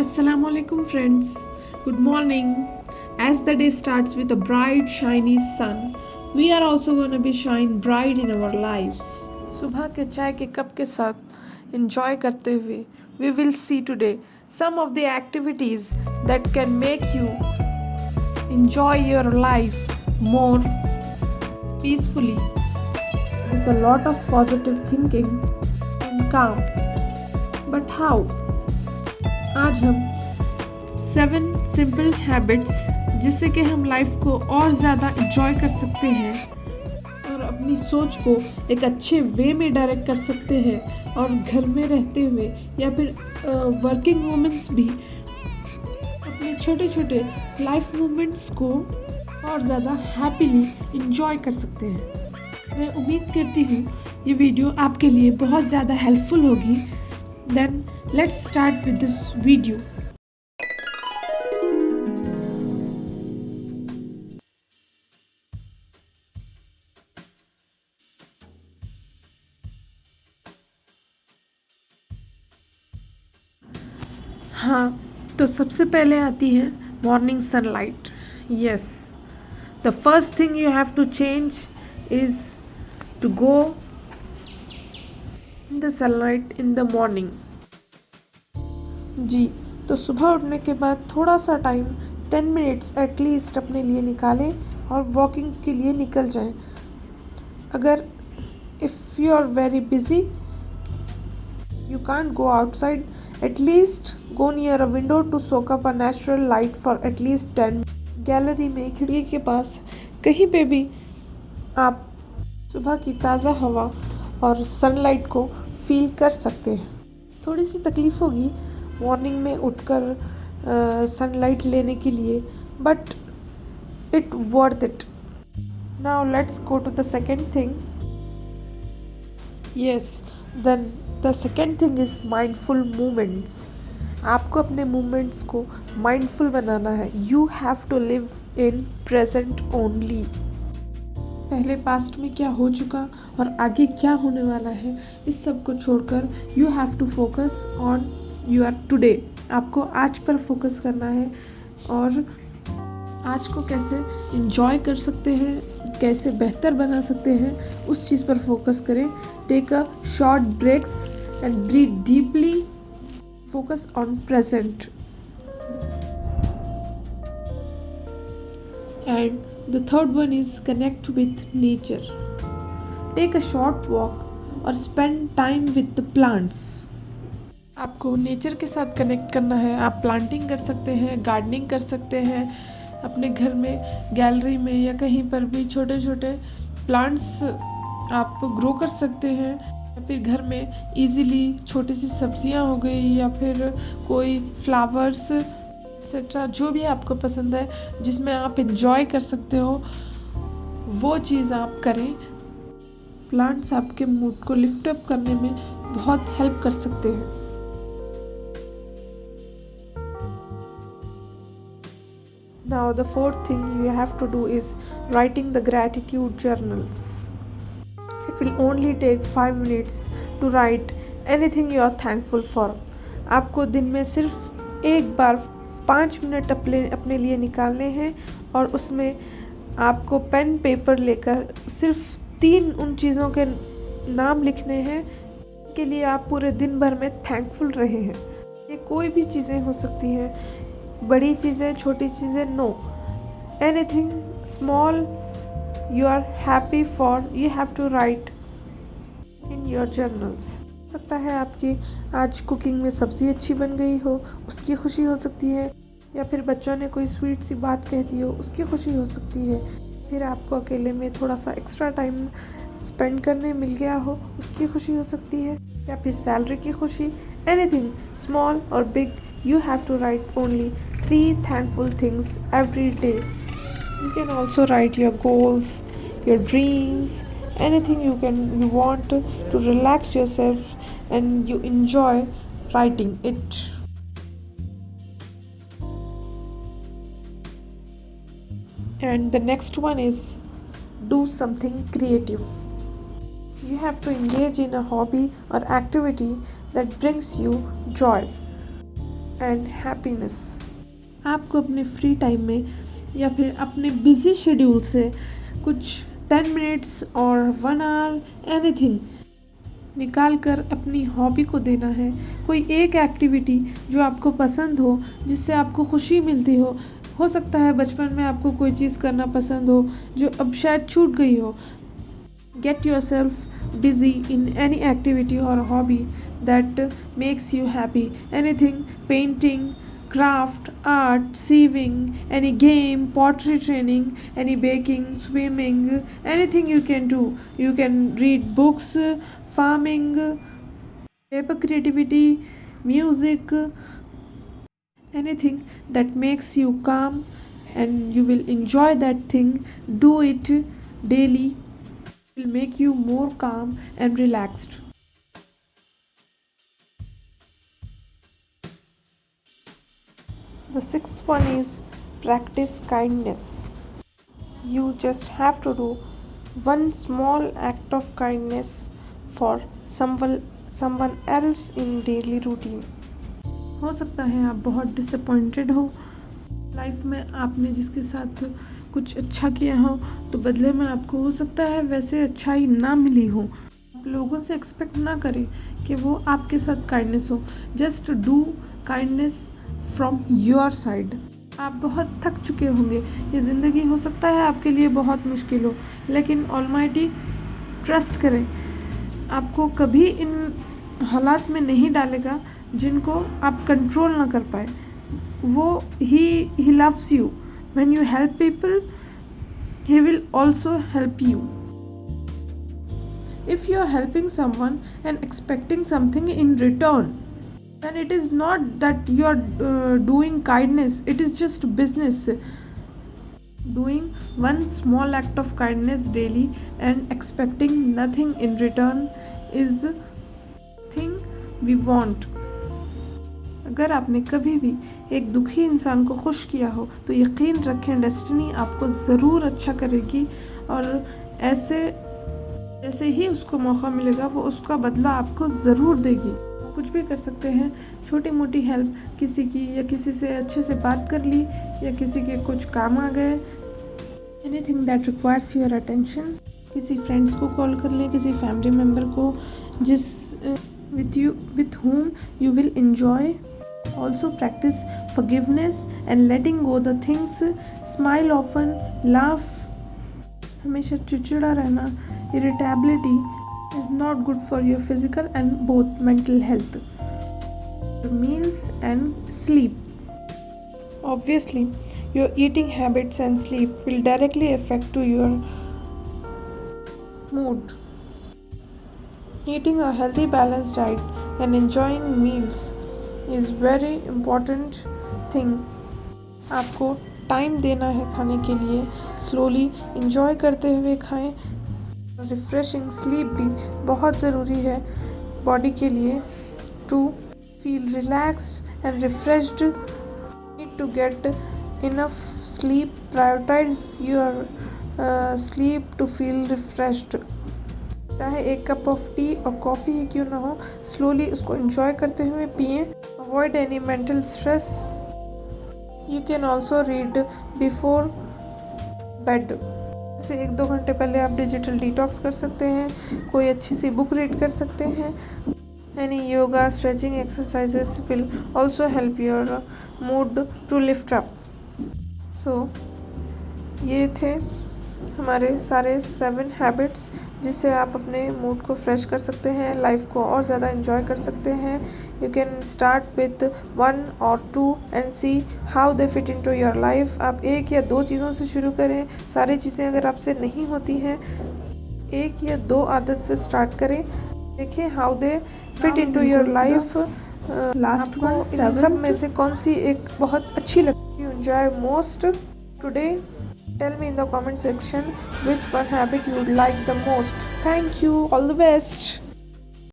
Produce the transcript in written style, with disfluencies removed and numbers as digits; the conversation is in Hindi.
Assalamu alaikum friends. Good morning. As the day starts with a bright shiny sun, we are also going to be shine bright in our lives. सुबह के चाय के कप के साथ enjoy करते हुए we will see today some of the activities that can make you enjoy your life more peacefully with a lot of positive thinking and calm. But how? आज हम 7 सिंपल हैबिट्स जिससे कि हम लाइफ को और ज़्यादा इंजॉय कर सकते हैं और अपनी सोच को एक अच्छे वे में डायरेक्ट कर सकते हैं और घर में रहते हुए या फिर वर्किंग वुमेन्स भी अपने छोटे छोटे लाइफ मोमेंट्स को और ज़्यादा हैप्पीली इंजॉय कर सकते हैं। मैं उम्मीद करती हूँ ये वीडियो आपके लिए बहुत ज़्यादा हेल्पफुल होगी। Then let's start with this video. हाँ, तो सबसे पहले आती है morning sunlight. Yes, the first thing you have to change is to go in the sunlight in the morning. जी, तो सुबह उठने के बाद थोड़ा सा टाइम 10 मिनट्स एटलीस्ट अपने लिए निकालें और वॉकिंग के लिए निकल जाएं। अगर if you are very busy you can't go outside, at least go near a window to soak up a natural light for at least 10। Gallery में, खिड़की के पास, कहीं पे भी आप सुबह की ताज़ा हवा और सनलाइट को फील कर सकते हैं। थोड़ी सी तकलीफ़ होगी मॉर्निंग में उठकर सनलाइट लेने के लिए, but it worth it. Now let's go to the second thing. Yes, then the second thing is mindful movements. आपको अपने मूवमेंट्स को माइंडफुल बनाना है। You have to live in present only. पहले पास्ट में क्या हो चुका और आगे क्या होने वाला है, इस सब को छोड़कर you have to focus on your today. आपको आज पर फोकस करना है और आज को कैसे इंजॉय कर सकते हैं, कैसे बेहतर बना सकते हैं, उस चीज़ पर फोकस करें। Take a short breaks and breathe deeply. Focus on present. And the third one is connect with nature. Take a short walk or spend time with the plants. आपको नेचर के साथ कनेक्ट करना है। आप प्लांटिंग कर सकते हैं, गार्डनिंग कर सकते हैं, अपने घर में, गैलरी में या कहीं पर भी छोटे छोटे प्लांट्स आप ग्रो कर सकते हैं। या फिर घर में इजीली छोटी सी सब्जियां हो गई या फिर कोई फ्लावर्स एक्सेट्रा, जो भी आपको पसंद है जिसमें आप इंजॉय कर सकते हो, वो चीज़ आप करें। प्लांट्स आपके मूड को लिफ्ट अप करने में बहुत हेल्प कर सकते हैं। Now the fourth thing you have to do is writing the gratitude journals. It will only take 5 minutes to write anything you are thankful for. आपको दिन में सिर्फ एक बार 5 मिनट अपने लिए निकालने हैं और उसमें आपको पेन पेपर लेकर सिर्फ 3 उन चीज़ों के नाम लिखने हैं के लिए आप पूरे दिन भर में थैंकफुल रहे हैं। ये कोई भी चीज़ें हो सकती हैं, बड़ी चीज़ें, छोटी चीज़ें, no, anything small you are happy for, you have to write in your journals. हो सकता है आपकी आज कुकिंग में सब्ज़ी अच्छी बन गई हो, उसकी खुशी हो सकती है, या फिर बच्चों ने कोई स्वीट सी बात कह दी हो, उसकी खुशी हो सकती है, फिर आपको अकेले में थोड़ा सा एक्स्ट्रा टाइम स्पेंड करने मिल गया हो, उसकी खुशी हो सकती है, या फिर सैलरी की खुशी। एनीथिंग स्मॉल और big, you have to write only 3 thankful things every day. You can also write your goals, your dreams, anything you want to relax yourself and you enjoy writing it. And the next one is do something creative. You have to engage in a hobby or activity that brings you joy. And happiness. आपको अपने फ्री टाइम में या फिर अपने बिजी शेड्यूल से कुछ 10 मिनट्स और 1 आवर एनीथिंग निकाल कर अपनी हॉबी को देना है। कोई एक एक्टिविटी जो आपको पसंद हो, जिससे आपको खुशी मिलती हो सकता है बचपन में आपको कोई चीज़ करना पसंद हो जो अब शायद छूट गई हो। Get yourself busy in any activity or hobby that makes you happy. Anything, painting, craft, art, sewing, any game, pottery training, any baking, swimming, anything you can do. You can read books, farming, paper creativity, music, anything that makes you calm and you will enjoy that thing. Do it daily, will make you more calm and relaxed. The sixth one is practice kindness. You just have to do one small act of kindness for someone else in daily routine. हो सकता है आप बहुत डिसअपॉइंटेड हो लाइफ में, आपने जिसके साथ कुछ अच्छा किया हो तो बदले में आपको हो सकता है वैसे अच्छाई ना मिली हो। आप लोगों से एक्सपेक्ट ना करें कि वो आपके साथ काइंडनेस हो। Just do kindness from your side. आप बहुत थक चुके होंगे, ये ज़िंदगी हो सकता है आपके लिए बहुत मुश्किल हो, लेकिन ऑलमाइटी ट्रस्ट करें, आपको कभी इन हालात में नहीं डालेगा जिनको आप कंट्रोल ना कर पाए। वो he loves you. When you help people, he will also help you. If you are helping someone and expecting something in return, then it is not that you are doing kindness, it is just business. Doing one small act of kindness daily and expecting nothing in return is the thing we want. अगर आपने कभी भी एक दुखी इंसान को खुश किया हो तो यकीन रखें डेस्टिनी आपको ज़रूर अच्छा करेगी, और ऐसे ही उसको मौका मिलेगा वो उसका बदला आपको ज़रूर देगी। कुछ भी कर सकते हैं, छोटी मोटी हेल्प किसी की, या किसी से अच्छे से बात कर ली, या किसी के कुछ काम आ गए, anything that requires your attention. किसी फ्रेंड्स को कॉल कर लें, किसी फैमिली मेम्बर को with whom you will enjoy. Also practice forgiveness and letting go the things. Smile often, laugh. हमेशा चिड़चिड़ा रहना, irritability is not good for your physical and both mental health. Meals and sleep. Obviously, your eating habits and sleep will directly affect to your mood. Eating a healthy balanced diet and enjoying meals is very important thing. आपको टाइम देना है खाने के लिए, स्लोली इंजॉय करते हुए खाएं। रिफ्रेशिंग स्लीप भी बहुत ज़रूरी है बॉडी के लिए। To feel relaxed and refreshed, need to get enough sleep. Prioritize your sleep to feel refreshed. चाहे एक कप ऑफ टी और कॉफ़ी ही क्यों ना हो, स्लोली उसको एंजॉय करते हुए पिएं। Avoid any mental stress. You can also read before bed. से 1-2 घंटे पहले आप डिजिटल डिटॉक्स कर सकते हैं, कोई अच्छी सी बुक रीड कर सकते हैं। Any yoga stretching exercises will also help your mood to lift up. So ये थे हमारे सारे 7 हैबिट्स जिससे आप अपने मूड को फ्रेश कर सकते हैं, लाइफ को और ज़्यादा एंजॉय कर सकते हैं। You can start with 1 or 2 and see how they fit into your life. आप 1 या 2 चीज़ों से शुरू करें। सारी चीज़ें अगर आपसे नहीं होती हैं, 1 या 2 आदत से स्टार्ट करें, देखें how they fit into your life. Last को इन सब में से कौन सी एक बहुत अच्छी लगती है, you enjoy most today. Tell me in the comment section which one habit you would like the most. Thank you. All the best.